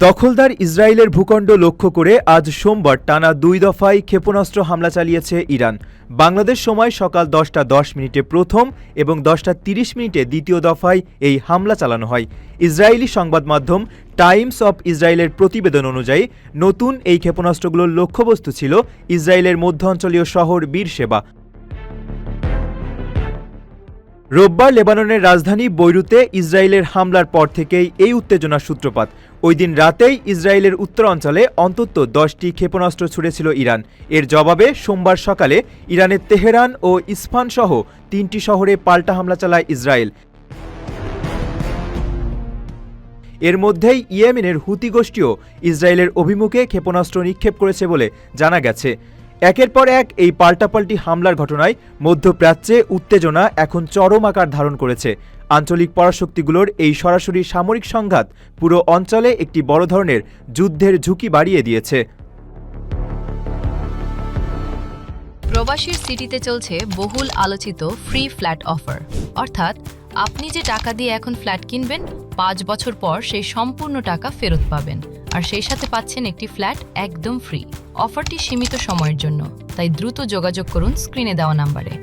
দখলদার ইসরায়েলের ভূখণ্ড লক্ষ্য করে আজ সোমবার টানা ২ দফায় ক্ষেপণাস্ত্র হামলা চালিয়েছে ইরান। বাংলাদেশ সময় সকাল ১০টা ১০ মিনিটে প্রথম এবং ১০টা ৩০ মিনিটে দ্বিতীয় দফায় এই হামলা চালানো হয়। ইসরায়েলি সংবাদ মাধ্যম টাইমস অব ইসরায়েলের প্রতিবেদন অনুযায়ী নতুন এই ক্ষেপণাস্ত্রগুলোর লক্ষ্যবস্তু ছিল ইসরায়েলের মধ্যাঞ্চলীয় শহর বীরশেবা। রোববার লেবাননের রাজধানী বৈরুতে ইসরায়েলের হামলার পর থেকেই এই উত্তেজনার সূত্রপাত। ওই দিন রাতেই ইসরায়েলের উত্তরাঞ্চলে অন্তত ১০টি ক্ষেপণাস্ত্র ছুড়েছিল ইরান। এর জবাবে সোমবার সকালে ইরানের তেহরান ও ইসফান সহ ৩টি শহরে পাল্টা হামলা চালায় ইসরায়েল। এর মধ্যেই ইয়েমেনের হুতি গোষ্ঠীও ইসরায়েলের অভিমুখে ক্ষেপণাস্ত্র নিক্ষেপ করেছে বলে জানা গেছে। একের পর এক এই পাল্টাপাল্টি হামলার ঘটনায় মধ্যপ্রাচ্যে উত্তেজনা এখন চরম আকার ধারণ করেছে। আঞ্চলিক পরাশক্তিগুলোর এই সরাসরি সামরিক সংঘাত পুরো অঞ্চলে একটি বড় ধরনের যুদ্ধের ঝুঁকি বাড়িয়ে দিয়েছে। প্রবাসীর সিটিতে চলছে বহুল আলোচিত ফ্রি ফ্ল্যাট অফার, অর্থাৎ আপনি যে টাকা দিয়ে এখন ফ্ল্যাট কিনবেন ৫ বছর পর সেই সম্পূর্ণ টাকা ফেরত পাবেন, আর সেই সাথে পাচ্ছেন একটি ফ্ল্যাট একদম ফ্রি। অফারটি সীমিত সময়ের জন্য, তাই দ্রুত যোগাযোগ করুন স্ক্রিনে দেওয়া নাম্বারে।